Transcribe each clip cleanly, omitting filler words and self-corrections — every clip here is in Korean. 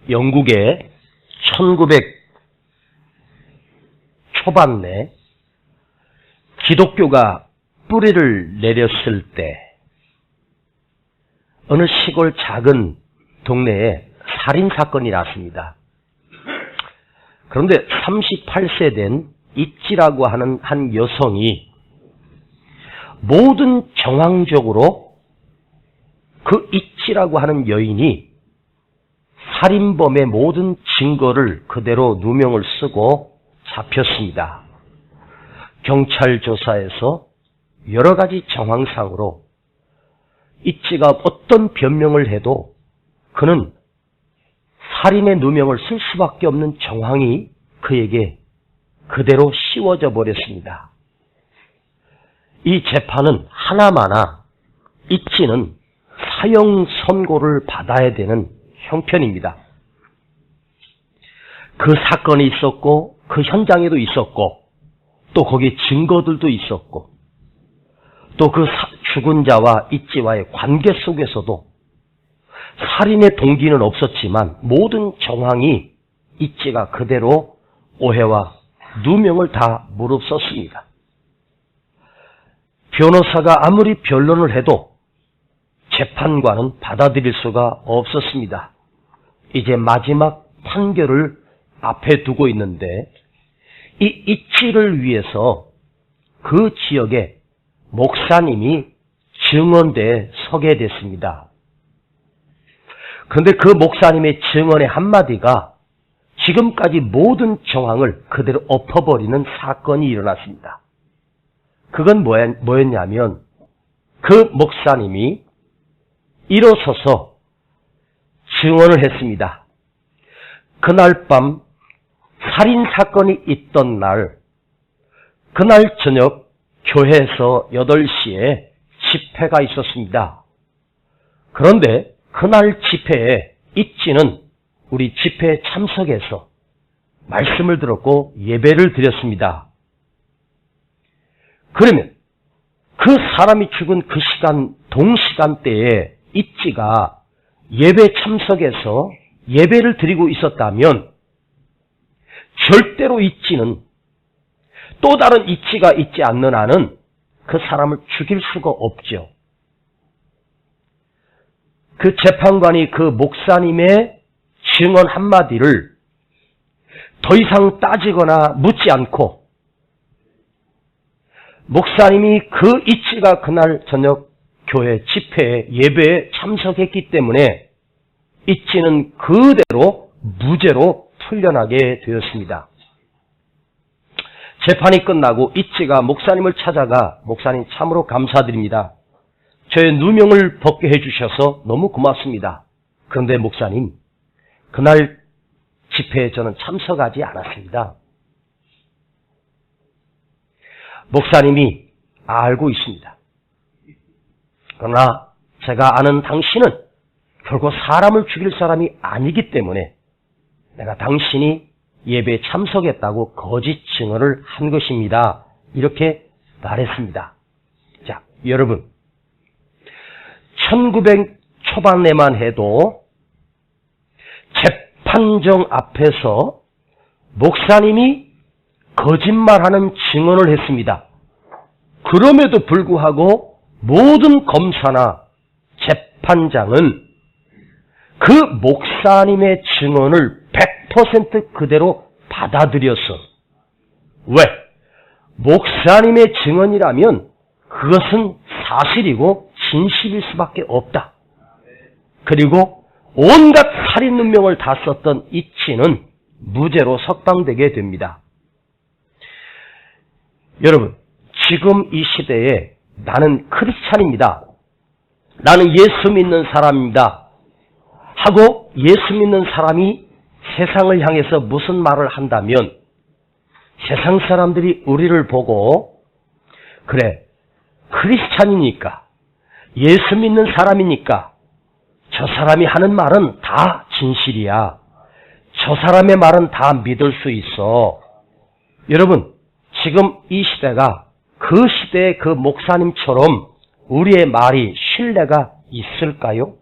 영국의 1900 초반에 기독교가 뿌리를 내렸을 때 어느 시골 작은 동네에 살인사건이 났습니다. 그런데 38세 된 이찌라고 하는 한 여성이 모든 정황적으로 그 이찌라고 하는 여인이 살인범의 모든 증거를 그대로 누명을 쓰고 잡혔습니다. 경찰 조사에서 여러 가지 정황상으로 이찌가 어떤 변명을 해도 그는 살인의 누명을 쓸 수밖에 없는 정황이 그에게 그대로 씌워져 버렸습니다. 이 재판은 하나마나 이찌는 사형 선고를 받아야 되는 형편입니다. 그 사건이 있었고 그 현장에도 있었고 또 거기 증거들도 있었고 또 그 죽은 자와 이찌와의 관계 속에서도 살인의 동기는 없었지만 모든 정황이 이찌가 그대로 오해와 누명을 다 무릅썼습니다. 변호사가 아무리 변론을 해도 재판관은 받아들일 수가 없었습니다. 이제 마지막 판결을 앞에 두고 있는데 이 이치를 위해서 그 지역에 목사님이 증언대에 서게 됐습니다. 그런데 그 목사님의 증언의 한마디가 지금까지 모든 정황을 그대로 엎어버리는 사건이 일어났습니다. 그건 뭐였냐면 그 목사님이 일어서서 증언을 했습니다. 그날 밤 살인사건이 있던 날, 그날 저녁 교회에서 8시에 집회가 있었습니다. 그런데 그날 집회에 이찌는 우리 집회에 참석해서 말씀을 들었고 예배를 드렸습니다. 그러면 그 사람이 죽은 그 시간, 동시간대에 이찌가 예배 참석해서 예배를 드리고 있었다면 절대로 이찌는 또 다른 이치가 있지 않는 한은 그 사람을 죽일 수가 없죠. 그 재판관이 그 목사님의 증언 한마디를 더 이상 따지거나 묻지 않고 목사님이 그 이치가 그날 저녁 교회 집회에 예배에 참석했기 때문에 이치는 그대로 무죄로 풀려나게 되었습니다. 재판이 끝나고 이치가 목사님을 찾아가 목사님 참으로 감사드립니다. 저의 누명을 벗게 해주셔서 너무 고맙습니다. 그런데 목사님, 그날 집회에 저는 참석하지 않았습니다. 목사님이 알고 있습니다. 그러나 제가 아는 당신은 결코 사람을 죽일 사람이 아니기 때문에 내가 당신이 예배에 참석했다고 거짓 증언을 한 것입니다. 이렇게 말했습니다. 자, 여러분, 1900 초반에만 해도 재판정 앞에서 목사님이 거짓말하는 증언을 했습니다. 그럼에도 불구하고 모든 검사나 재판장은 그 목사님의 증언을 100% 그대로 받아들였어. 왜? 목사님의 증언이라면 그것은 사실이고 진실일 수밖에 없다. 그리고 온갖 살인 누명을 다 썼던 이치는 무죄로 석방되게 됩니다. 여러분, 지금 이 시대에 나는 크리스찬입니다. 나는 예수 믿는 사람입니다. 하고 예수 믿는 사람이 세상을 향해서 무슨 말을 한다면 세상 사람들이 우리를 보고 그래, 크리스찬이니까 예수 믿는 사람이니까 저 사람이 하는 말은 다 진실이야. 저 사람의 말은 다 믿을 수 있어. 여러분, 지금 이 시대가 그 시대의 그 목사님처럼 우리의 말이 신뢰가 있을까요?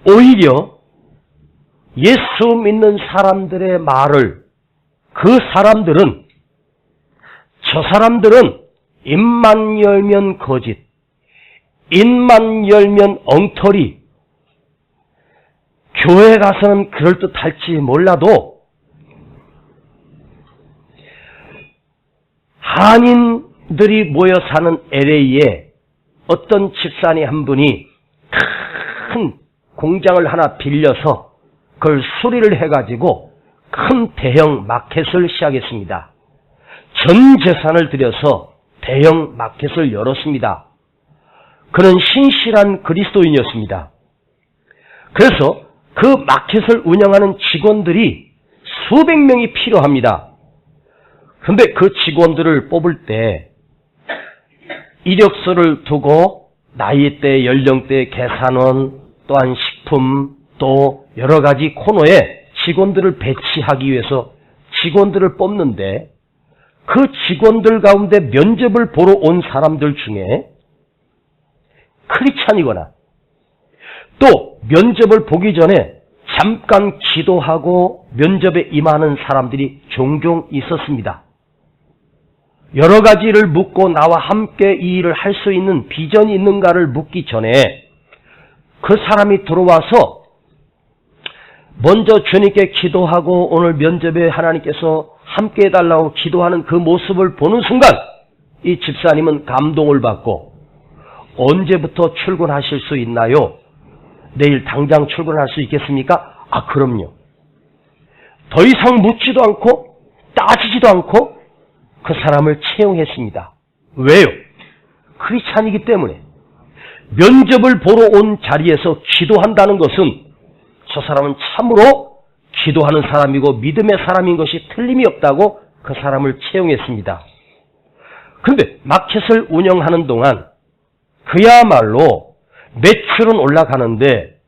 오히려 예수 믿는 사람들의 말을 저 사람들은 입만 열면 거짓, 입만 열면 엉터리, 교회 가서는 그럴듯할지 몰라도 한인들이 모여 사는 LA에 어떤 집사님 한 분이 큰 공장을 하나 빌려서 그걸 수리를 해가지고 큰 대형 마켓을 시작했습니다. 전 재산을 들여서 대형 마켓을 열었습니다. 그는 신실한 그리스도인이었습니다. 그래서 그 마켓을 운영하는 직원들이 수백 명이 필요합니다. 그런데 그 직원들을 뽑을 때 이력서를 두고 나이대, 연령대, 계산원, 또한 식품, 또 여러 가지 코너에 직원들을 배치하기 위해서 직원들을 뽑는데 그 직원들 가운데 면접을 보러 온 사람들 중에 크리스찬이거나 또 면접을 보기 전에 잠깐 기도하고 면접에 임하는 사람들이 종종 있었습니다. 여러 가지를 묻고 나와 함께 이 일을 할 수 있는 비전이 있는가를 묻기 전에 그 사람이 들어와서 먼저 주님께 기도하고 오늘 면접에 하나님께서 함께 해달라고 기도하는 그 모습을 보는 순간 이 집사님은 감동을 받고 언제부터 출근하실 수 있나요? 내일 당장 출근할 수 있겠습니까? 아, 그럼요. 더 이상 묻지도 않고 따지지도 않고 그 사람을 채용했습니다. 왜요? 크리스찬이기 때문에. 면접을 보러 온 자리에서 기도한다는 것은 저 사람은 참으로 기도하는 사람이고 믿음의 사람인 것이 틀림이 없다고 그 사람을 채용했습니다. 그런데 마켓을 운영하는 동안 그야말로 매출은 올라가는데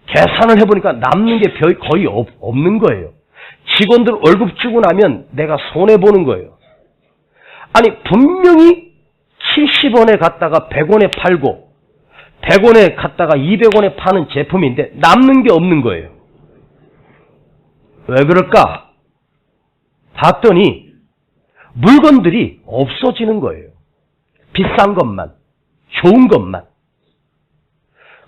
계산을 해보니까 남는 게 거의 없는 거예요. 직원들 월급 주고 나면 내가 손해보는 거예요. 아니 분명히 70원에 갔다가 100원에 팔고 100원에 갔다가 200원에 파는 제품인데 남는 게 없는 거예요. 왜 그럴까? 봤더니 물건들이 없어지는 거예요. 비싼 것만, 좋은 것만.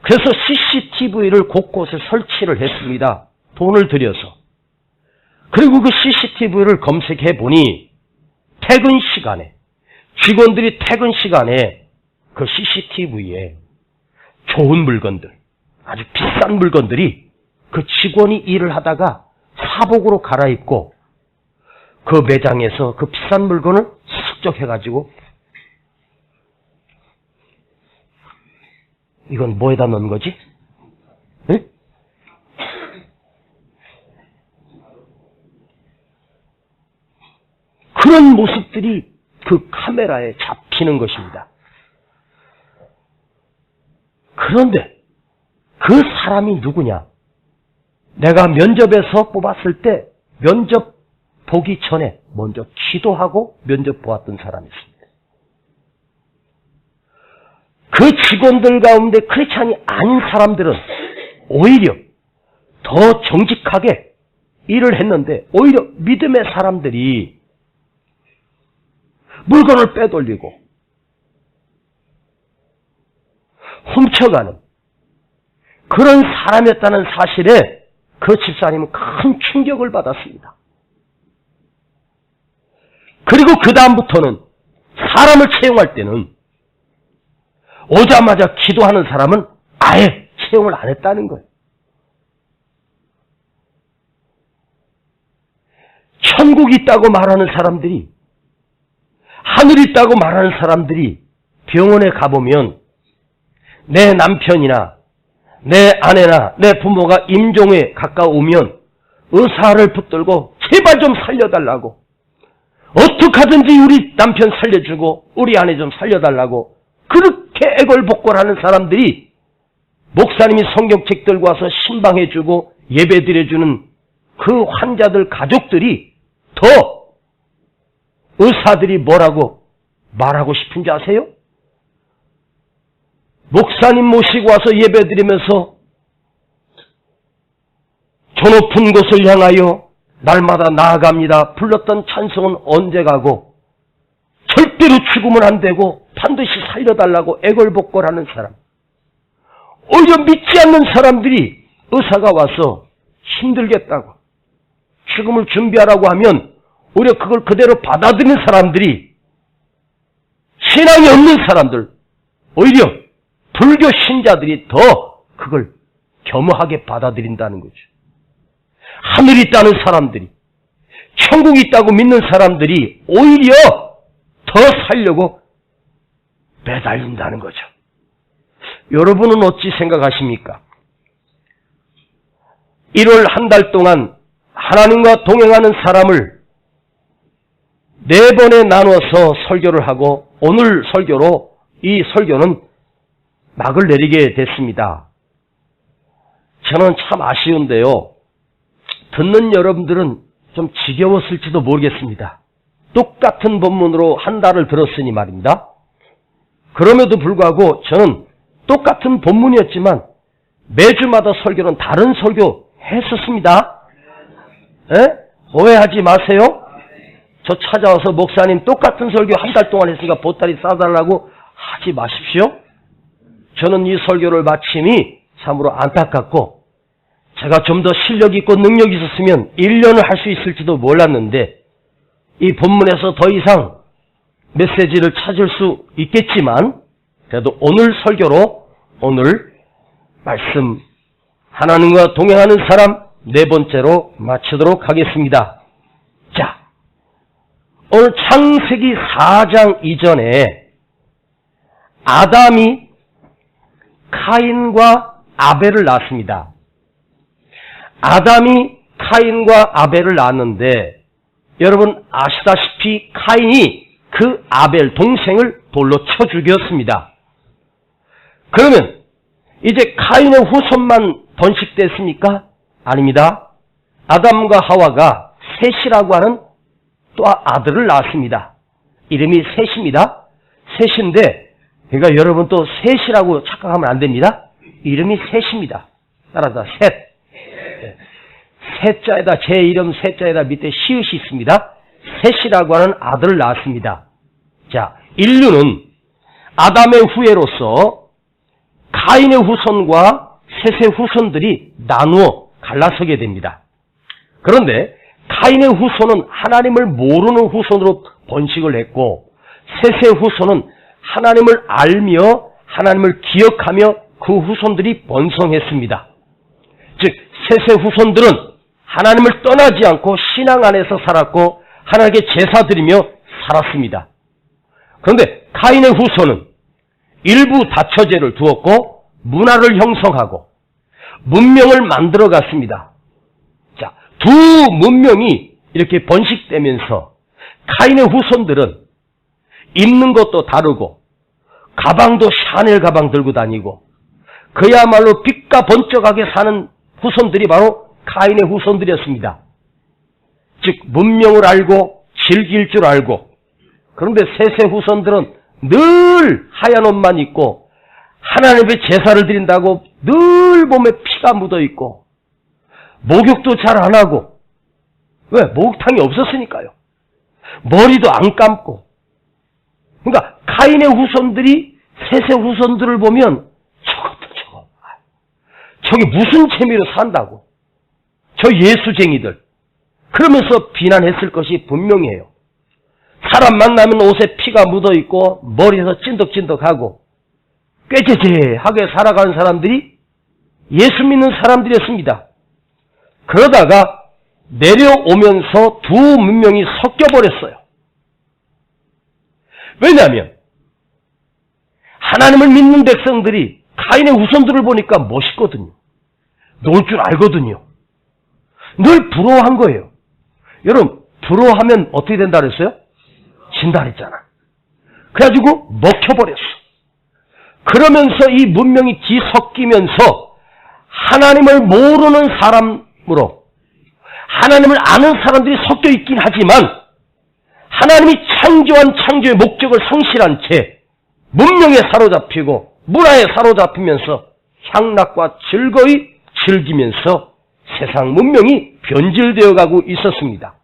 그래서 CCTV를 곳곳에 설치를 했습니다. 돈을 들여서. 그리고 그 CCTV를 검색해 보니 퇴근 시간에, 직원들이 퇴근 시간에 그 CCTV에 좋은 물건들, 아주 비싼 물건들이 그 직원이 일을 하다가 사복으로 갈아입고 그 매장에서 그 비싼 물건을 습적해가지고 이건 뭐에다 넣는 거지? 응? 그런 모습들이 그 카메라에 잡히는 것입니다. 그런데 그 사람이 누구냐? 내가 면접에서 뽑았을 때 면접 보기 전에 먼저 기도하고 면접 보았던 사람이 있습니다. 그 직원들 가운데 크리스찬이 아닌 사람들은 오히려 더 정직하게 일을 했는데 오히려 믿음의 사람들이 물건을 빼돌리고 훔쳐가는 그런 사람이었다는 사실에 그 집사님은 큰 충격을 받았습니다. 그리고 그 다음부터는 사람을 채용할 때는 오자마자 기도하는 사람은 아예 채용을 안 했다는 거예요. 천국이 있다고 말하는 사람들이, 하늘이 있다고 말하는 사람들이 병원에 가보면 내 남편이나 내 아내나 내 부모가 임종에 가까우면 의사를 붙들고 제발 좀 살려달라고, 어떻게 하든지 우리 남편 살려주고 우리 아내 좀 살려달라고 그렇게 애걸복걸하는 사람들이 목사님이 성경책 들고 와서 신방해주고 예배드려주는 그 환자들 가족들이 더 의사들이 뭐라고 말하고 싶은지 아세요? 목사님 모시고 와서 예배드리면서 저 높은 곳을 향하여 날마다 나아갑니다. 불렀던 찬송은 언제 가고 절대로 죽으면 안 되고 반드시 살려달라고 애걸복걸하는 사람. 오히려 믿지 않는 사람들이 의사가 와서 힘들겠다고 죽음을 준비하라고 하면 오히려 그걸 그대로 받아들이는 사람들이 신앙이 없는 사람들, 오히려 불교 신자들이 더 그걸 겸허하게 받아들인다는 거죠. 하늘이 있다는 사람들이, 천국이 있다고 믿는 사람들이 오히려 더 살려고 매달린다는 거죠. 여러분은 어찌 생각하십니까? 1월 한 달 동안 하나님과 동행하는 사람을 4번에 나눠서 설교를 하고 오늘 설교로 이 설교는 막을 내리게 됐습니다. 저는 참 아쉬운데요. 듣는 여러분들은 좀 지겨웠을지도 모르겠습니다. 똑같은 본문으로 한 달을 들었으니 말입니다. 그럼에도 불구하고 저는 똑같은 본문이었지만 매주마다 설교는 다른 설교 했었습니다. 오해하지 마세요. 저 찾아와서 목사님 똑같은 설교 한 달 동안 했으니까 보따리 싸달라고 하지 마십시오. 저는 이 설교를 마침이 참으로 안타깝고 제가 좀 더 실력 있고 능력이 있었으면 1년을 할 수 있을지도 몰랐는데 이 본문에서 더 이상 메시지를 찾을 수 있겠지만 그래도 오늘 설교로 오늘 말씀 하나님과 동행하는 사람 4번째로 마치도록 하겠습니다. 자, 오늘 창세기 4장 이전에 아담이 카인과 아벨을 낳았습니다. 아담이 카인과 아벨을 낳았는데 여러분 아시다시피 카인이 그 아벨 동생을 돌로 쳐 죽였습니다. 그러면 이제 카인의 후손만 번식됐습니까? 아닙니다. 아담과 하와가 셋이라고 하는 또 아들을 낳았습니다. 이름이 셋입니다. 셋인데 그러니까 여러분 또 셋이라고 착각하면 안 됩니다. 이름이 셋입니다. 따라서 셋. 셋자에다 제 이름 셋자에다 밑에 시읒이 있습니다. 셋이라고 하는 아들을 낳았습니다. 자, 인류는 아담의 후예로서 카인의 후손과 셋의 후손들이 나누어 갈라서게 됩니다. 그런데 카인의 후손은 하나님을 모르는 후손으로 번식을 했고 셋의 후손은 하나님을 알며 하나님을 기억하며 그 후손들이 번성했습니다. 즉 셋의 후손들은 하나님을 떠나지 않고 신앙 안에서 살았고 하나님께 제사 드리며 살았습니다. 그런데 카인의 후손은 일부 다처제를 두었고 문화를 형성하고 문명을 만들어 갔습니다. 자, 두 문명이 이렇게 번식되면서 카인의 후손들은 입는 것도 다르고 가방도 샤넬 가방 들고 다니고 그야말로 빛과 번쩍하게 사는 후손들이 바로 카인의 후손들이었습니다. 즉 문명을 알고 즐길 줄 알고 그런데 셋의 후손들은 늘 하얀 옷만 입고 하나님의 제사를 드린다고 늘 몸에 피가 묻어있고 목욕도 잘 안 하고 왜? 목욕탕이 없었으니까요. 머리도 안 감고 그러니까 카인의 후손들이 셋의 후손들을 보면 저게 무슨 재미로 산다고 저 예수쟁이들 그러면서 비난했을 것이 분명해요. 사람 만나면 옷에 피가 묻어있고 머리에서 찐득찐득하고 꾀죄죄하게 살아가는 사람들이 예수 믿는 사람들이었습니다. 그러다가 내려오면서 두 문명이 섞여버렸어요. 왜냐하면 하나님을 믿는 백성들이 카인의 후손들을 보니까 멋있거든요. 놀 줄 알거든요. 늘 부러워한 거예요. 여러분 부러워하면 어떻게 된다 그랬어요? 진다 그랬잖아. 그래가지고 먹혀버렸어. 그러면서 이 문명이 뒤섞이면서 하나님을 모르는 사람으로 하나님을 아는 사람들이 섞여 있긴 하지만 하나님이 창조한 창조의 목적을 성실한 채 문명에 사로잡히고 문화에 사로잡히면서 향락과 즐거이 즐기면서 세상 문명이 변질되어 가고 있었습니다.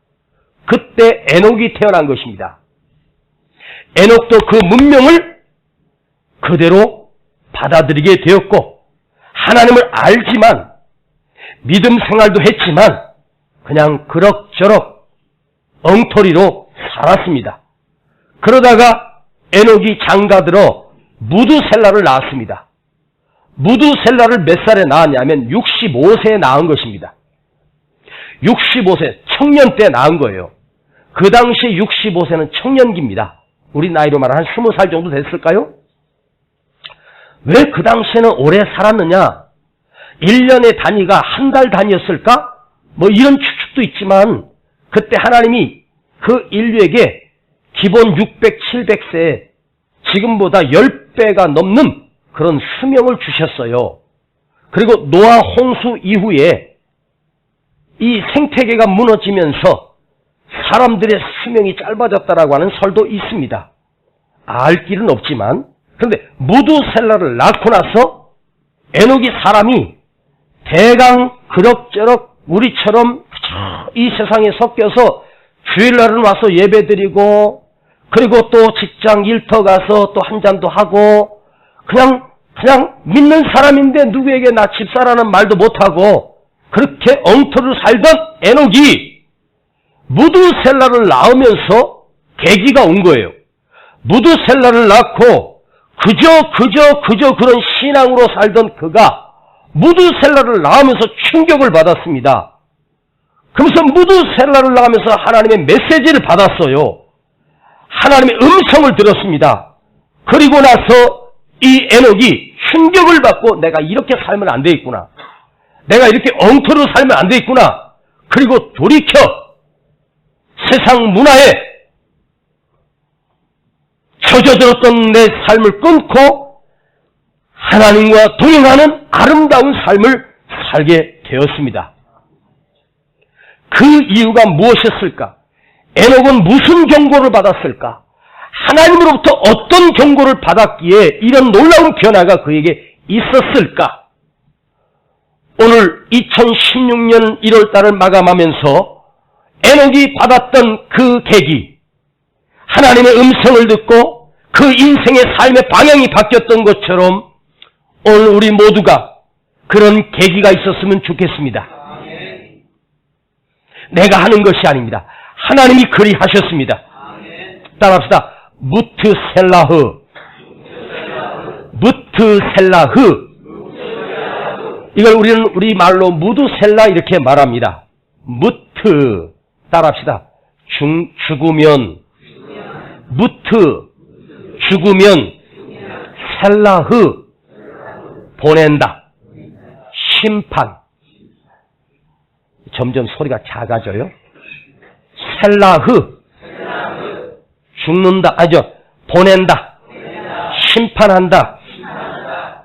그때 에녹이 태어난 것입니다. 에녹도 그 문명을 그대로 받아들이게 되었고 하나님을 알지만 믿음 생활도 했지만 그냥 그럭저럭 엉터리로 살았습니다. 그러다가 에녹이 장가들어 무두셀라를 낳았습니다. 무두셀라를 몇 살에 낳았냐면 65세에 낳은 것입니다. 65세, 청년 때 낳은 거예요. 그 당시에 65세는 청년기입니다. 우리 나이로 말하면 한 20살 정도 됐을까요? 왜 그 당시에는 오래 살았느냐? 1년의 단위가 한 달 단위였을까? 뭐 이런 추측도 있지만 그때 하나님이 그 인류에게 기본 600, 700세에 지금보다 10배가 넘는 그런 수명을 주셨어요. 그리고 노아 홍수 이후에 이 생태계가 무너지면서 사람들의 수명이 짧아졌다라고 하는 설도 있습니다. 알 길은 없지만 그런데 무두셀라를 낳고 나서 에녹이 사람이 대강 그럭저럭 우리처럼 이 세상에 섞여서 주일날은 와서 예배드리고 그리고 또 직장 일터 가서 또 한 잔도 하고 그냥 믿는 사람인데 누구에게 나 집사라는 말도 못하고 그렇게 엉터리로 살던 에녹이 무두셀라를 낳으면서 계기가 온 거예요. 무두셀라를 낳고 그저 그런 신앙으로 살던 그가 무두셀라를 낳으면서 충격을 받았습니다. 그러면서 무두셀라를 낳으면서 하나님의 메시지를 받았어요. 하나님의 음성을 들었습니다. 그리고 나서 이 에녹이 충격을 받고 내가 이렇게 살면 안 되겠구나. 내가 이렇게 엉터리로 살면 안 되겠구나. 그리고 돌이켜 세상 문화에 젖어들었던 내 삶을 끊고 하나님과 동행하는 아름다운 삶을 살게 되었습니다. 그 이유가 무엇이었을까? 에녹은 무슨 경고를 받았을까? 하나님으로부터 어떤 경고를 받았기에 이런 놀라운 변화가 그에게 있었을까? 오늘 2016년 1월달을 마감하면서 에녹이 받았던 그 계기, 하나님의 음성을 듣고 그 인생의 삶의 방향이 바뀌었던 것처럼 오늘 우리 모두가 그런 계기가 있었으면 좋겠습니다. 내가 하는 것이 아닙니다. 하나님이 그리 하셨습니다. 따라합시다. 무트셀라흐. 이걸 우리는 우리 말로 무두셀라 이렇게 말합니다. 무트. 따라합시다. 죽으면 죽으면 셀라흐 보낸다. 심판. 점점 소리가 작아져요. 셀라흐 죽는다. 보낸다. 심판한다.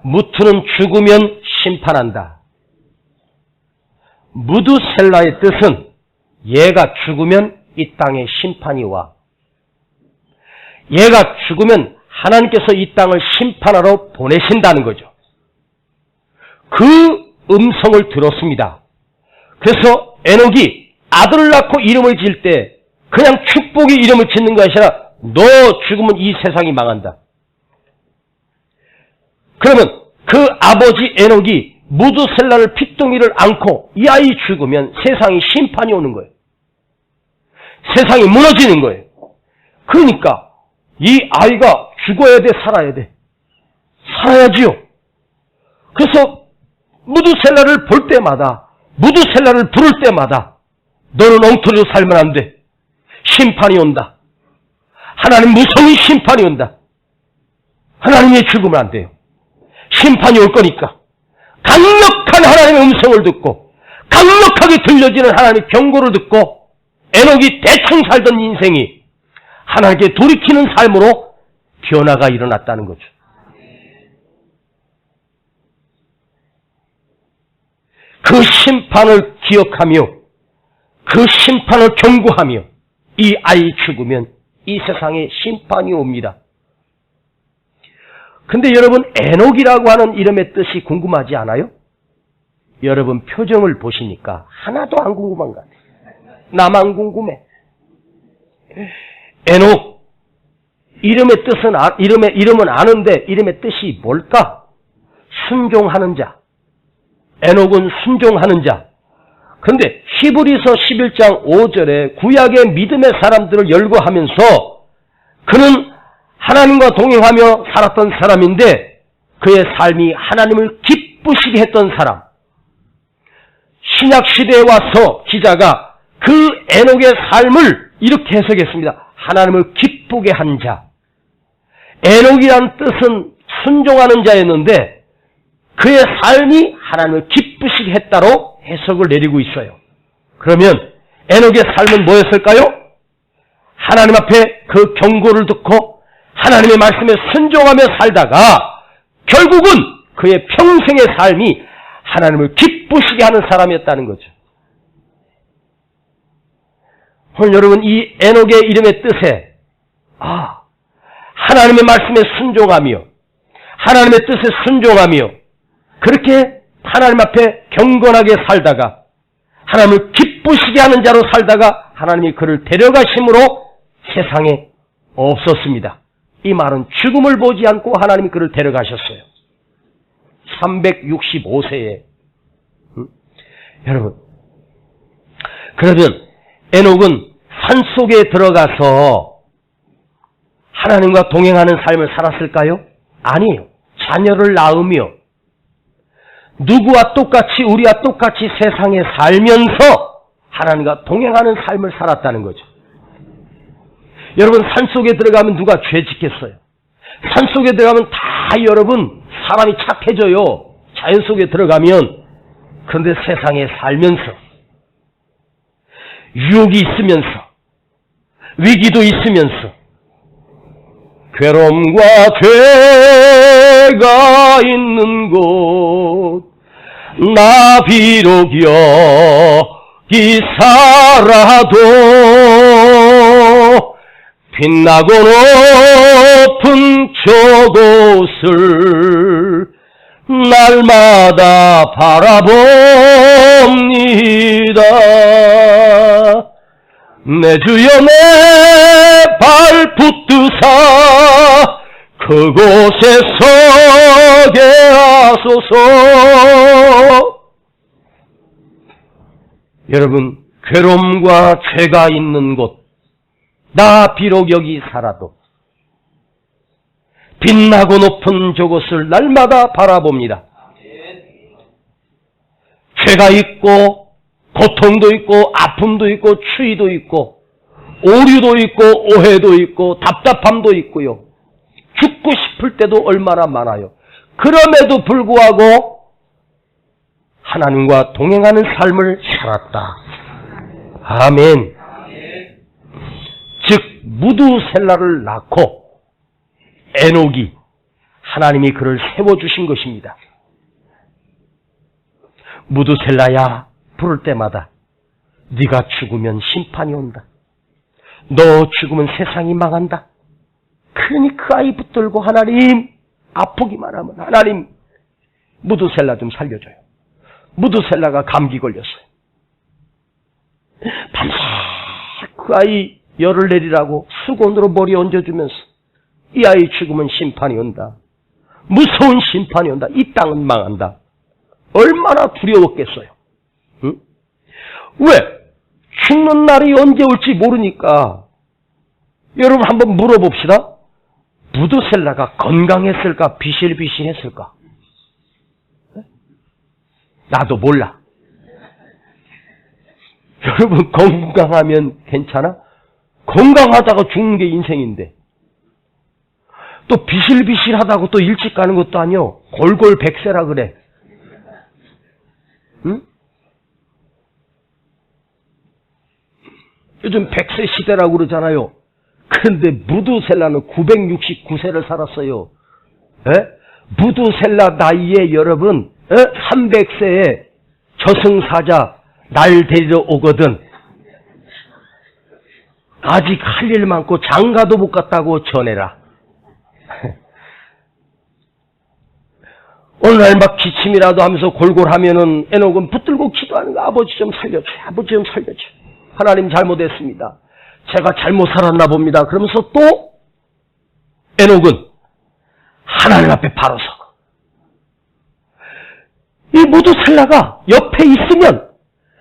무트는 죽으면 심판한다. 무두셀라의 뜻은 얘가 죽으면 이 땅에 심판이 와. 얘가 죽으면 하나님께서 이 땅을 심판하러 보내신다는 거죠. 그 음성을 들었습니다. 그래서 에녹이 아들을 낳고 이름을 지을 때 그냥 축복의 이름을 짓는 것이 아니라 너 죽으면 이 세상이 망한다. 그러면 그 아버지 에녹이 무두셀라를 핏덩이를 안고 이 아이 죽으면 세상에 심판이 오는 거예요. 세상이 무너지는 거예요. 그러니까 이 아이가 죽어야 돼, 살아야 돼? 살아야지요. 그래서 무두셀라를 볼 때마다, 무두셀라를 부를 때마다 너는 엉터리로 살면 안 돼. 심판이 온다. 하나님 무서운 심판이 온다. 하나님의 죽으면 안 돼요. 심판이 올 거니까 강력한 하나님의 음성을 듣고 강력하게 들려지는 하나님의 경고를 듣고 에녹이 대충 살던 인생이 하나님께 돌이키는 삶으로 변화가 일어났다는 거죠. 그 심판을 기억하며 그 심판을 경고하며 이 아이 죽으면 이 세상에 심판이 옵니다. 근데 여러분, 에녹이라고 하는 이름의 뜻이 궁금하지 않아요? 여러분 표정을 보시니까 하나도 안 궁금한 것 같아요. 나만 궁금해. 에녹, 이름은 아는데 이름의 뜻이 뭘까? 순종하는 자. 에녹은 순종하는 자. 그런데 히브리서 11장 5절에 구약의 믿음의 사람들을 열거하면서 그는 하나님과 동행하며 살았던 사람인데 그의 삶이 하나님을 기쁘시게 했던 사람. 신약시대에 와서 기자가 그 에녹의 삶을 이렇게 해석했습니다. 하나님을 기쁘게 한 자. 에녹이란 뜻은 순종하는 자였는데 그의 삶이 하나님을 기쁘시게 했다로 해석을 내리고 있어요. 그러면 에녹의 삶은 뭐였을까요? 하나님 앞에 그 경고를 듣고 하나님의 말씀에 순종하며 살다가 결국은 그의 평생의 삶이 하나님을 기쁘시게 하는 사람이었다는 거죠. 오늘 여러분 이 에녹의 이름의 뜻에 하나님의 말씀에 순종하며 하나님의 뜻에 순종하며 그렇게 하나님 앞에 경건하게 살다가 하나님을 기쁘시게 하는 자로 살다가 하나님이 그를 데려가심으로 세상에 없었습니다. 이 말은 죽음을 보지 않고 하나님이 그를 데려가셨어요. 365세에. 여러분, 그러면 에녹은 산속에 들어가서 하나님과 동행하는 삶을 살았을까요? 아니에요. 자녀를 낳으며 누구와 똑같이 우리와 똑같이 세상에 살면서 하나님과 동행하는 삶을 살았다는 거죠. 여러분 산속에 들어가면 누가 죄 짓겠어요? 산속에 들어가면 다 여러분 사람이 착해져요. 자연 속에 들어가면. 그런데 세상에 살면서 유혹이 있으면서 위기도 있으면서 괴로움과 죄가 있는 곳 나 비록 여기 살아도 빛나고 높은 저곳을 날마다 바라봅니다. 내 주여 내 발 붙드사 그곳에 서게 하소서. 여러분 괴로움과 죄가 있는 곳 나 비록 여기 살아도 빛나고 높은 저곳을 날마다 바라봅니다. 죄가 있고 고통도 있고 아픔도 있고 추위도 있고 오류도 있고 오해도 있고 답답함도 있고요. 죽고 싶을 때도 얼마나 많아요. 그럼에도 불구하고 하나님과 동행하는 삶을 살았다. 아멘. 즉 무두셀라를 낳고 에녹이 하나님이 그를 세워주신 것입니다. 무두셀라야 부를 때마다 네가 죽으면 심판이 온다. 너 죽으면 세상이 망한다. 그러니 그 아이 붙들고 하나님 아프기만 하면 하나님 무두셀라 좀 살려줘요. 무두셀라가 감기 걸렸어요. 밤새 그 아이 열을 내리라고 수건으로 머리 얹어주면서 이 아이 죽으면 심판이 온다. 무서운 심판이 온다. 이 땅은 망한다. 얼마나 두려웠겠어요. 응? 왜? 죽는 날이 언제 올지 모르니까. 여러분 한번 물어봅시다. 무두셀라가 건강했을까? 비실비실했을까? 나도 몰라. 여러분 건강하면 괜찮아? 건강하다가 죽는 게 인생인데 또 비실비실하다고 또 일찍 가는 것도 아니요. 골골 백세라 그래. 응? 요즘 100세 시대라고 그러잖아요. 그런데 무두셀라는 969세를 살았어요. 에? 무두셀라 나이에 여러분 300세에 저승사자 날 데리러 오거든. 아직 할 일 많고 장가도 못 갔다고 전해라. 오늘날 막 기침이라도 하면서 골골하면은 에녹은 붙들고 기도하는 거. 아버지 좀 살려줘요. 아버지 좀 살려줘요. 하나님 잘못했습니다. 제가 잘못 살았나 봅니다. 그러면서 또 에녹은 하나님 앞에 바로 서고, 이 무두셀라가 옆에 있으면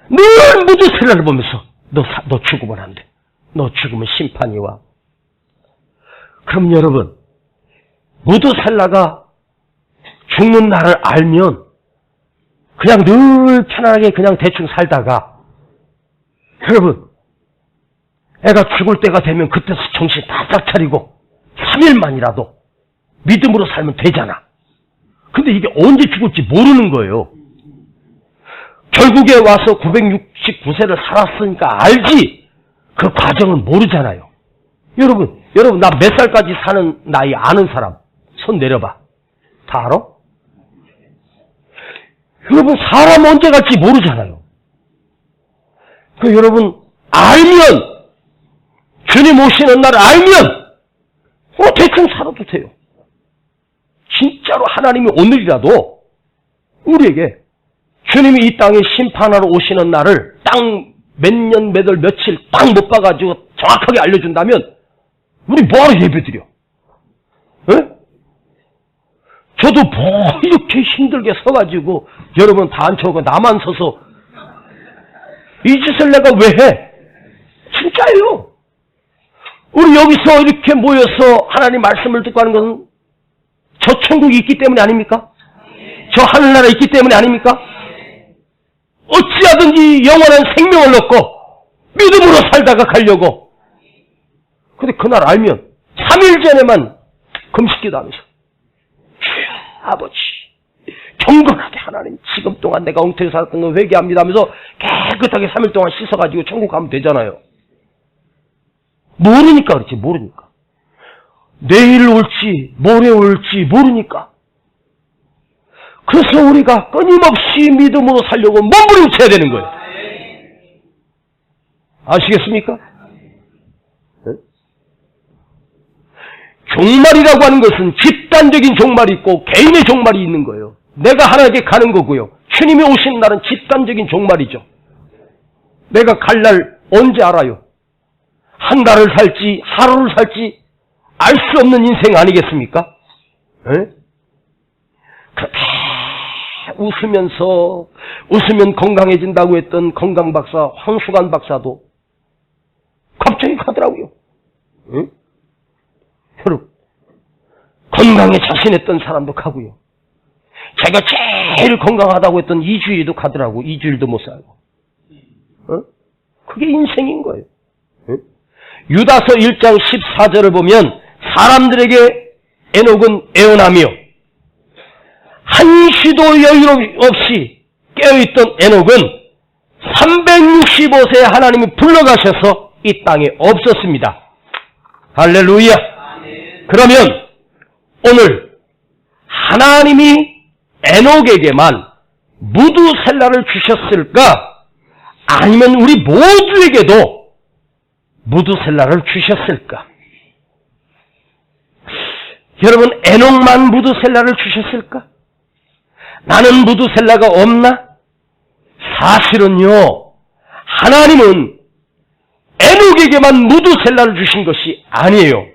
늘 무두셀라를 보면서 너 죽으면 안 돼. 너 죽으면 심판이 와. 그럼 여러분, 무두셀라가 죽는 날을 알면 그냥 늘 편안하게 그냥 대충 살다가, 여러분, 애가 죽을 때가 되면 그때서 정신 바싹 차리고 3일만이라도 믿음으로 살면 되잖아. 근데 이게 언제 죽을지 모르는 거예요. 결국에 와서 969세를 살았으니까 알지, 그 과정은 모르잖아요. 여러분 나 몇 살까지 사는 나이 아는 사람 손 내려봐. 다 알아? 여러분, 사람 언제 갈지 모르잖아요. 그 여러분, 알면, 주님 오시는 날 알면 대충 살아도 돼요. 진짜로 하나님이 오늘이라도 우리에게 주님이 이 땅에 심판하러 오시는 날을 딱 몇 년, 몇 월, 며칠 딱 못 봐가지고 정확하게 알려준다면 우리 뭐하러 예배드려? 에? 저도 뭐 이렇게 힘들게 서가지고 여러분 다 앉혀오고 나만 서서 이 짓을 내가 왜 해? 진짜예요. 우리 여기서 이렇게 모여서 하나님 말씀을 듣고 하는 것은 저 천국이 있기 때문이 아닙니까? 저 하늘나라에 있기 때문이 아닙니까? 어찌하든지 영원한 생명을 얻고 믿음으로 살다가 가려고. 근데 그날 알면 3일 전에만 금식기도 하면서, 아버지 경건하게 하나님 지금 동안 내가 엉터리 살았던 거 회개합니다 하면서 깨끗하게 3일 동안 씻어가지고 천국 가면 되잖아요. 모르니까 그렇지. 모르니까. 내일 올지 모레 올지 모르니까. 그래서 우리가 끊임없이 믿음으로 살려고 몸부림쳐야 되는 거예요. 아시겠습니까? 네? 종말이라고 하는 것은 집단적인 종말이 있고 개인의 종말이 있는 거예요. 내가 하나님께 가는 거고요. 주님이 오시는 날은 집단적인 종말이죠. 내가 갈 날 언제 알아요? 한 달을 살지 하루를 살지 알 수 없는 인생 아니겠습니까? 네? 그렇게 웃으면 건강해진다고 했던 건강 박사 황수관 박사도 갑자기 가더라고요. 응? 여러분, 건강에 자신했던 사람도 가고요. 제가 제일 건강하다고 했던 이주일도 가더라고. 이주일도 못 살고. 어? 그게 인생인 거예요. 응? 유다서 1장 14절을 보면 사람들에게 에녹은 애원하며 한시도 여유 없이 깨어있던 에녹은 365세에 하나님이 불러가셔서 이 땅에 없었습니다. 할렐루야. 그러면 오늘 하나님이 에녹에게만 무두셀라를 주셨을까? 아니면 우리 모두에게도 무두셀라를 주셨을까? 여러분, 에녹만 무두셀라를 주셨을까? 나는 무두셀라가 없나? 사실은요, 하나님은 에녹에게만 무두셀라를 주신 것이 아니에요.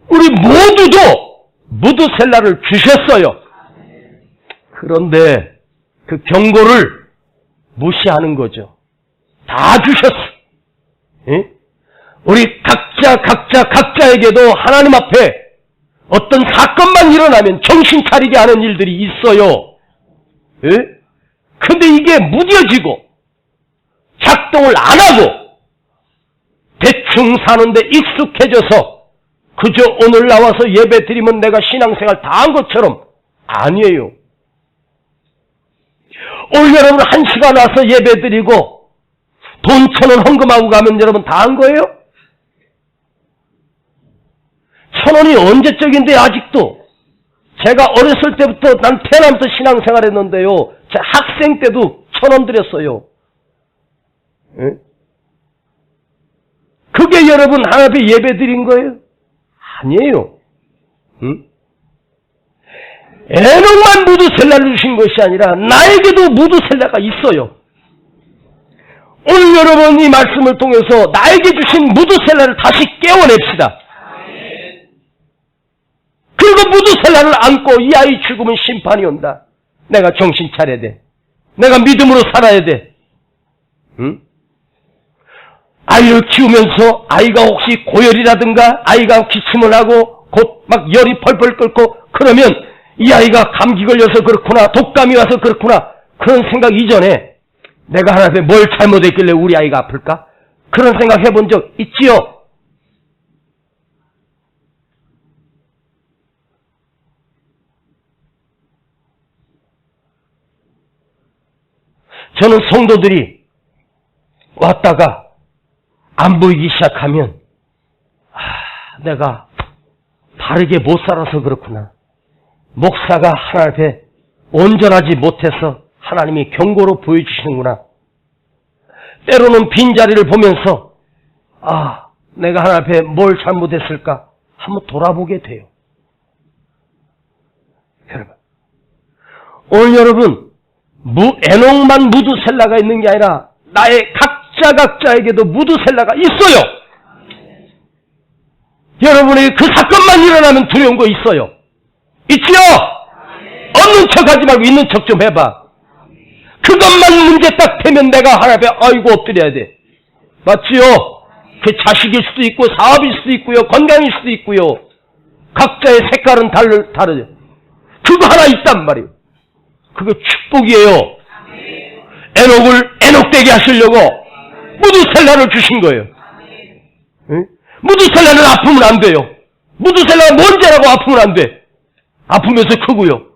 우리 모두도 무두셀라를 주셨어요. 그런데 그 경고를 무시하는 거죠. 다 주셨어. 예? 우리 각자에게도 하나님 앞에 어떤 사건만 일어나면 정신 차리게 하는 일들이 있어요. 예? 근데 이게 무뎌지고 작동을 안 하고 대충 사는데 익숙해져서 그저 오늘 나와서 예배 드리면 내가 신앙생활 다 한 것처럼 아니에요. 오늘 여러분 1시간 와서 예배 드리고 돈 1,000원 헌금하고 가면 여러분 다 한 거예요? 1,000원이 언제적인데 아직도. 제가 어렸을 때부터 난 태어나면서 신앙생활 했는데요. 제 학생 때도 1,000원 드렸어요. 예? 그게 여러분 하나님 앞에 예배 드린 거예요? 아니에요. 응? 에녹만 무드셀라를 주신 것이 아니라 나에게도 무드셀라가 있어요. 오늘 여러분 이 말씀을 통해서 나에게 주신 무드셀라를 다시 깨워냅시다. 그리고 무드셀라를 안고 이 아이 죽으면 심판이 온다. 내가 정신 차려야 돼. 내가 믿음으로 살아야 돼. 응? 아이를 키우면서 아이가 혹시 고열이라든가 아이가 기침을 하고 곧 막 열이 펄펄 끓고 그러면 이 아이가 감기 걸려서 그렇구나, 독감이 와서 그렇구나, 그런 생각 이전에 내가 하나님께 뭘 잘못했길래 우리 아이가 아플까? 그런 생각 해본 적 있지요? 저는 성도들이 왔다가 안 보이기 시작하면 내가 바르게 못 살아서 그렇구나. 목사가 하나님 앞에 온전하지 못해서 하나님이 경고로 보여주시는구나. 때로는 빈자리를 보면서 내가 하나님 앞에 뭘 잘못했을까 한번 돌아보게 돼요. 여러분, 오늘 여러분 에녹만 무드셀라가 있는 게 아니라 나의 각자에게도 무드셀라가 있어요. 여러분에게 그 사건만 일어나면 두려운 거 있어요. 있지요? 없는 척 하지 말고 있는 척 좀 해봐. 그것만 문제 딱 되면 내가 하나님께 아이고 엎드려야 돼. 맞지요? 그 자식일 수도 있고 사업일 수도 있고요. 건강일 수도 있고요. 각자의 색깔은 다르죠. 그거 하나 있단 말이에요. 그게 축복이에요. 에녹을 에녹되게 하시려고 무드셀라를 주신 거예요. 응? 무드셀라는 아프면 안 돼요. 무드셀라가 뭔지라고 아프면 안 돼. 아프면서 크고요.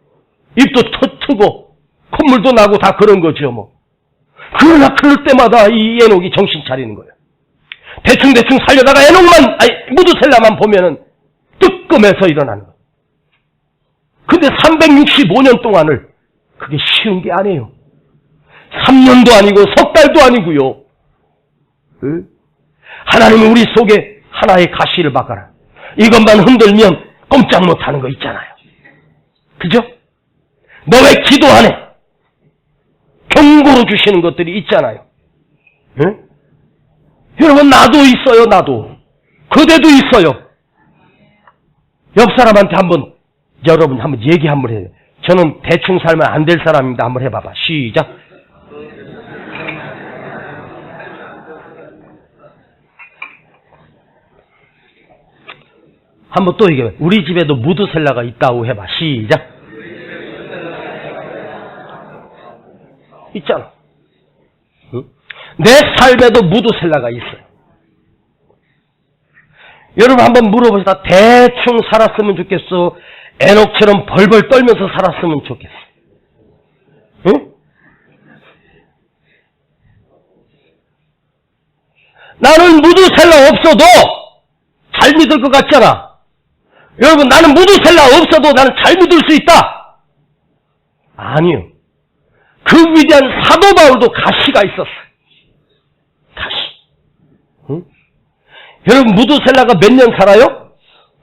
입도 트고 콧물도 나고 다 그런 거죠 뭐. 그러나 그럴 때마다 이 에녹이 정신 차리는 거예요. 대충 살려다가 무드셀라만 보면은 뜨끔해서 일어나는 거예요. 근데 365년 동안을 그게 쉬운 게 아니에요. 3년도 아니고 석 달도 아니고요. 하나님은 우리 속에 하나의 가시를 박아라. 이것만 흔들면 꼼짝 못하는 거 있잖아요. 그죠? 너 왜 기도 안 해? 경고로 주시는 것들이 있잖아요. 응? 여러분 나도 있어요. 나도. 그대도 있어요. 옆 사람한테 여러분 한번 얘기 한번 해요. 저는 대충 살면 안 될 사람입니다. 한번 해봐봐. 시작. 한번 또 얘기해. 우리 집에도 무드셀라가 있다고 해봐. 시작. 있잖아. 응? 내 삶에도 무드셀라가 있어요. 여러분 한번 물어보시다. 대충 살았으면 좋겠어? 에녹처럼 벌벌 떨면서 살았으면 좋겠어? 응? 나는 무드셀라 없어도 잘 믿을 것 같잖아. 여러분 나는 무드셀라 없어도 나는 잘 믿을 수 있다. 아니요. 그 위대한 사도 바울도 가시가 있었어요. 가시. 응? 여러분 무드셀라가 몇 년 살아요?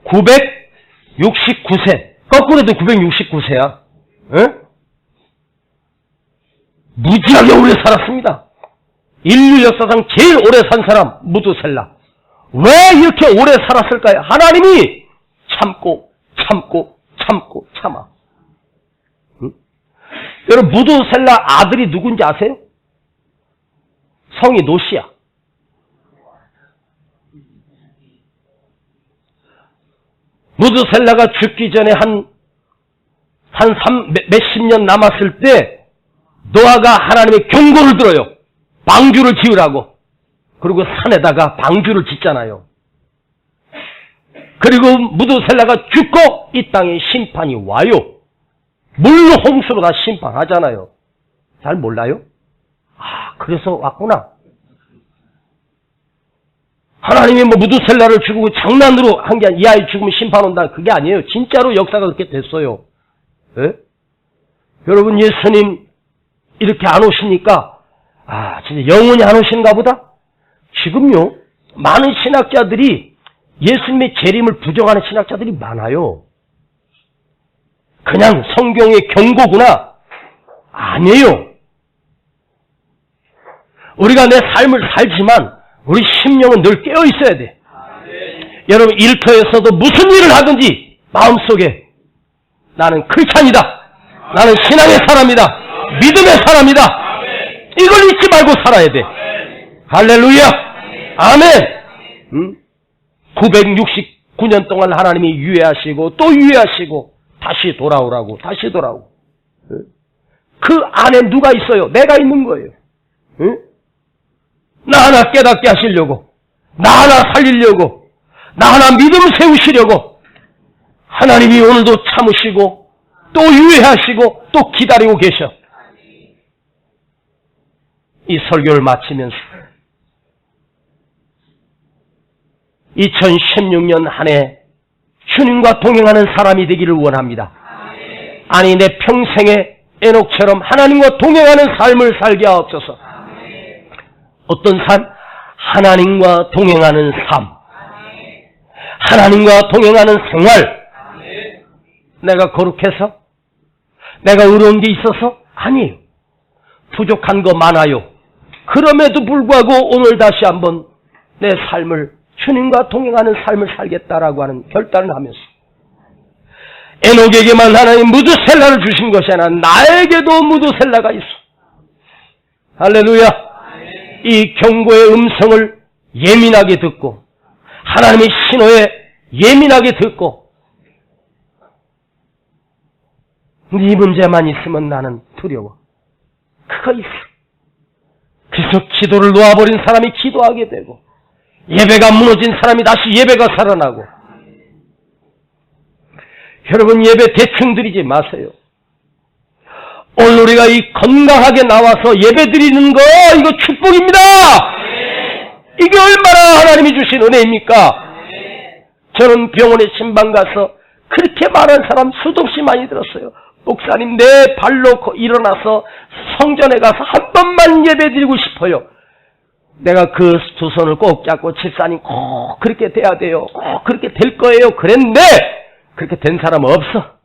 969세. 거꾸로 해도 969세야. 응? 무지하게 오래 살았습니다. 인류 역사상 제일 오래 산 사람 무드셀라. 왜 이렇게 오래 살았을까요? 하나님이 참아. 응? 여러분 무드셀라 아들이 누군지 아세요? 성이 노시야. 무드셀라가 죽기 전에 몇십 년 남았을 때 노아가 하나님의 경고를 들어요. 방주를 지으라고. 그리고 산에다가 방주를 짓잖아요. 그리고 무드셀라가 죽고 이 땅에 심판이 와요. 물로 홍수로 다 심판하잖아요. 잘 몰라요? 그래서 왔구나. 하나님이 무드셀라를 죽이고 장난으로 한 게 이 아이 죽으면 심판 온다. 그게 아니에요. 진짜로 역사가 그렇게 됐어요. 예? 여러분 예수님 이렇게 안 오시니까 진짜 영원히 안 오시는가 보다? 지금요 많은 신학자들이 예수님의 재림을 부정하는 신학자들이 많아요. 그냥 성경의 경고구나. 아니에요. 우리가 내 삶을 살지만 우리 심령은 늘 깨어 있어야 돼. 여러분, 일터에서도 무슨 일을 하든지 마음속에 나는 크리스찬이다. 나는 신앙의 사람이다. 믿음의 사람이다. 이걸 잊지 말고 살아야 돼. 할렐루야. 아멘. 969년 동안 하나님이 유예하시고 또 유예하시고 다시 돌아오라고. 그 안에 누가 있어요? 내가 있는 거예요. 나 하나 깨닫게 하시려고, 나 하나 살리려고, 나 하나 믿음 세우시려고 하나님이 오늘도 참으시고 또 유예하시고 또 기다리고 계셔. 이 설교를 마치면서 2016년 한 해 주님과 동행하는 사람이 되기를 원합니다. 아니, 내 평생에 에녹처럼 하나님과 동행하는 삶을 살게 하옵소서. 어떤 삶? 하나님과 동행하는 삶. 하나님과 동행하는 생활. 내가 거룩해서? 내가 의로운 게 있어서? 아니에요. 부족한 거 많아요. 그럼에도 불구하고 오늘 다시 한번 내 삶을 주님과 동행하는 삶을 살겠다라고 하는 결단을 하면서 에녹에게만 하나님 무드셀라를 주신 것이 아니라 나에게도 무드셀라가 있어. 할렐루야. 이 경고의 음성을 예민하게 듣고 하나님의 신호에 예민하게 듣고 네 문제만 있으면 나는 두려워. 그거 있어. 그래서 기도를 놓아버린 사람이 기도하게 되고 예배가 무너진 사람이 다시 예배가 살아나고. 여러분, 예배 대충 드리지 마세요. 오늘 우리가 이 건강하게 나와서 예배 드리는 거 이거 축복입니다. 이게 얼마나 하나님이 주신 은혜입니까? 저는 병원에 신방 가서 그렇게 많은 사람 수도 없이 많이 들었어요. 목사님, 내 발로 일어나서 성전에 가서 한 번만 예배 드리고 싶어요. 내가 그 두 손을 꼭 잡고 집사님 꼭 그렇게 돼야 돼요. 꼭 그렇게 될 거예요. 그랬는데 그렇게 된 사람은 없어.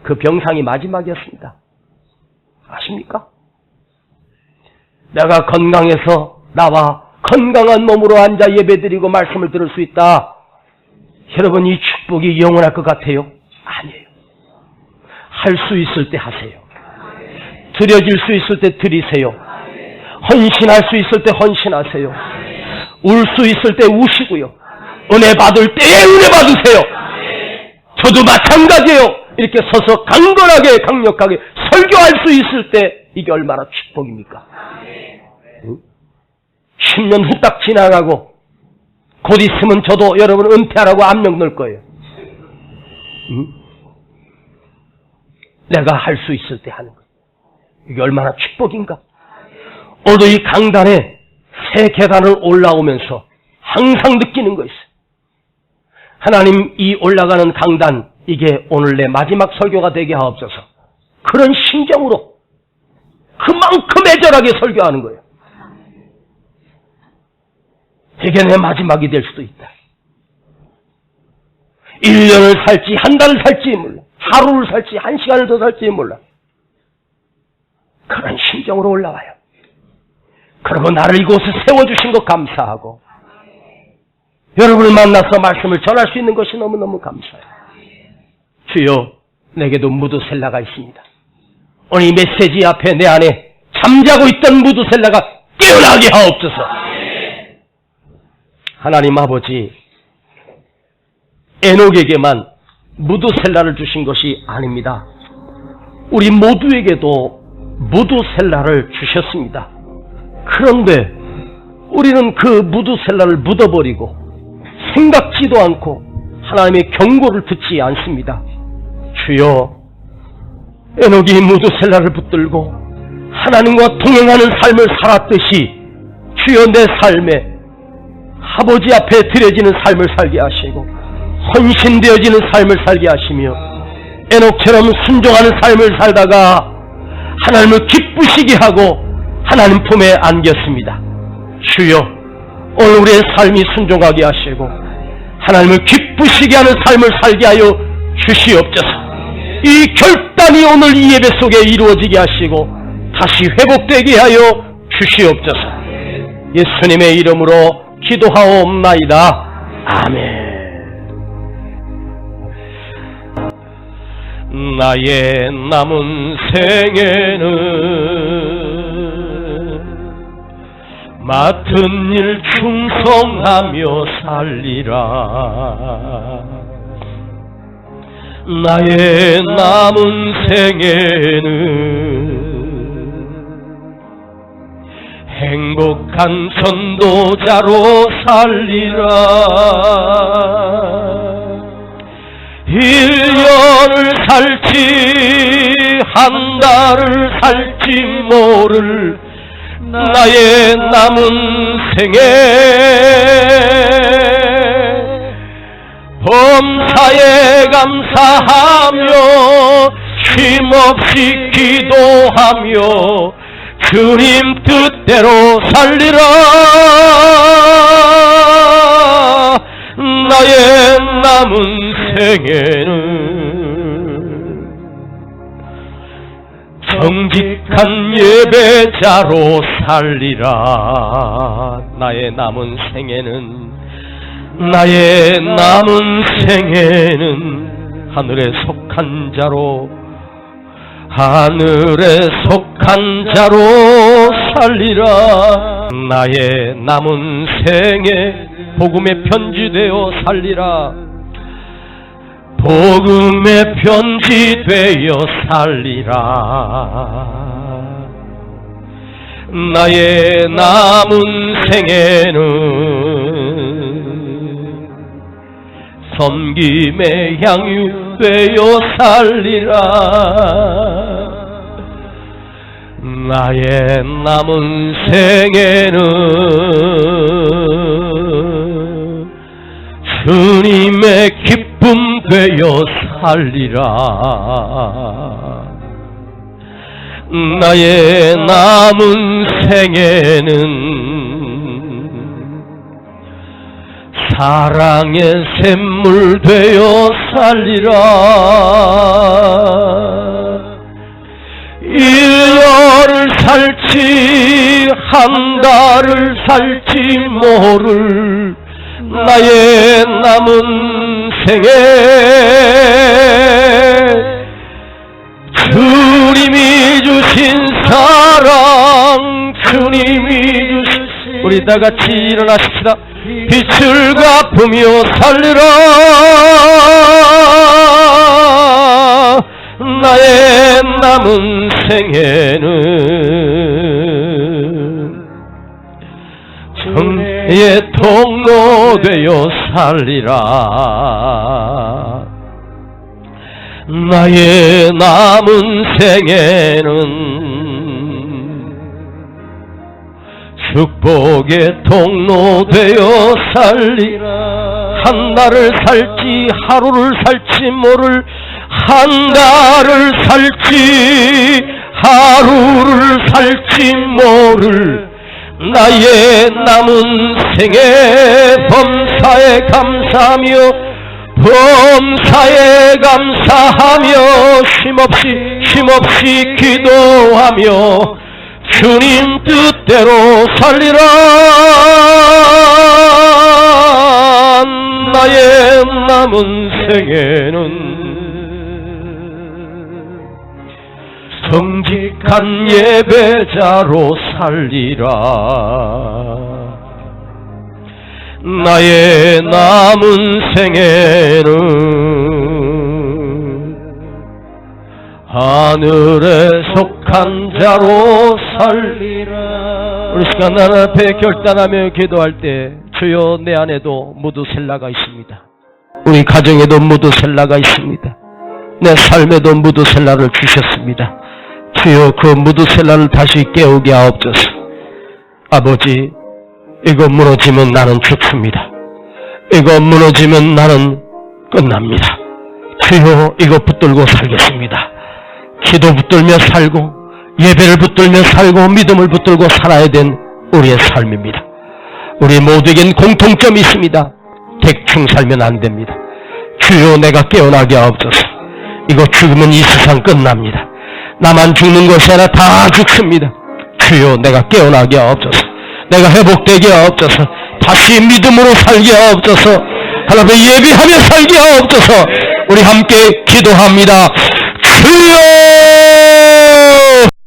그 병상이 마지막이었습니다. 아십니까? 내가 건강해서 나와 건강한 몸으로 앉아 예배드리고 말씀을 들을 수 있다. 여러분, 이 축복이 영원할 것 같아요? 아니에요. 할 수 있을 때 하세요. 드려질 수 있을 때 드리세요. 헌신할 수 있을 때 헌신하세요. 울 수 있을 때 우시고요. 은혜 받을 때에 은혜 받으세요. 저도 마찬가지예요. 이렇게 서서 강건하게 강력하게 설교할 수 있을 때 이게 얼마나 축복입니까? 10년 후딱 지나가고 곧 있으면 저도 여러분 은퇴하라고 압력 넣을 거예요. 내가 할 수 있을 때 하는 거예요. 이게 얼마나 축복인가? 오늘도 이 강단에 새 계단을 올라오면서 항상 느끼는 거 있어요. 하나님, 이 올라가는 강단, 이게 오늘 내 마지막 설교가 되게 하옵소서. 그런 심정으로 그만큼 애절하게 설교하는 거예요. 이게 내 마지막이 될 수도 있다. 1년을 살지 한 달을 살지 몰라. 하루를 살지 한 시간을 더 살지 몰라. 그런 심정으로 올라와요. 그리고 나를 이곳에 세워주신 것 감사하고 여러분을 만나서 말씀을 전할 수 있는 것이 너무너무 감사해요. 주여, 내게도 무드셀라가 있습니다. 오늘 이 메시지 앞에 내 안에 잠자고 있던 무드셀라가 깨어나게 하옵소서. 하나님 아버지, 에녹에게만 무드셀라를 주신 것이 아닙니다. 우리 모두에게도 무드셀라를 주셨습니다. 그런데 우리는 그 무드셀라를 묻어버리고 생각지도 않고 하나님의 경고를 듣지 않습니다. 주여, 에녹이 무드셀라를 붙들고 하나님과 동행하는 삶을 살았듯이 주여, 내 삶에 아버지 앞에 드려지는 삶을 살게 하시고 헌신되어지는 삶을 살게 하시며 에녹처럼 순종하는 삶을 살다가 하나님을 기쁘시게 하고 하나님 품에 안겼습니다. 주여, 오늘 우리의 삶이 순종하게 하시고 하나님을 기쁘시게 하는 삶을 살게 하여 주시옵소서. 이 결단이 오늘 이 예배 속에 이루어지게 하시고 다시 회복되게 하여 주시옵소서. 예수님의 이름으로 기도하옵나이다. 아멘. 나의 남은 생에는 맡은 일 충성하며 살리라. 나의 남은 생에는 행복한 전도자로 살리라. 1년을 살지 한 달을 살지 모를 나의 남은 생에 범사에 감사하며 쉼없이 기도하며 주님 뜻대로 살리라. 나의 남은 생에는 정직한 예배자로 살리라. 나의 남은 생에는 하늘에 속한 자로 살리라. 나의 남은 생에 복음의 편지되어 살리라. 복음의 편지되어 살리라. 나의 남은 생에는 섬김의 향유 되어 살리라. 나의 남은 생에는 주님의 기쁨 되어 살리라. 나의 남은 생에는 사랑의 샘물 되어 살리라. 1년을 살지 한 달을 살지 모를 나의 남은 생에 주님이 주신 사랑, 주님이 주신 우리 다같이 일어나십시다. 빛을 갚으며 살리라. 나의 남은 생에는 정의의 통로 되어 살리라. 나의 남은 생에는 축복의 통로 되어 살리라. 한 날을 살지 하루를 살지 모를 한 달을 살지 하루를 살지 모를 나의 남은 생에 범사에 감사하며 쉼없이 기도하며 주님 뜻대로 살리라. 나의 남은 생에는 정직한 예배자로 살리라. 나의 남은 생에는 하늘에 속한 자로 살리라. 우리 시간 하나님 앞에 결단하며 기도할 때 주여 내 안에도 무드셀라가 있습니다. 우리 가정에도 무드셀라가 있습니다. 내 삶에도 무드셀라를 주셨습니다. 주여 그 무드셀라를 다시 깨우게 하옵소서. 아버지, 이거 무너지면 나는 죽습니다. 이거 무너지면 나는 끝납니다. 주여 이거 붙들고 살겠습니다. 기도 붙들며 살고 예배를 붙들며 살고 믿음을 붙들고 살아야 된 우리의 삶입니다. 우리 모두에겐 공통점이 있습니다. 대충 살면 안 됩니다. 주여 내가 깨어나게 하옵소서. 이거 죽으면 이 세상 끝납니다. 나만 죽는 것이 아니라 다 죽습니다. 주여, 내가 깨어나게 없어서, 내가 회복되게 없어서, 다시 믿음으로 살게 없어서, 하나님 예비하며 살게 없어서, 우리 함께 기도합니다. 주여!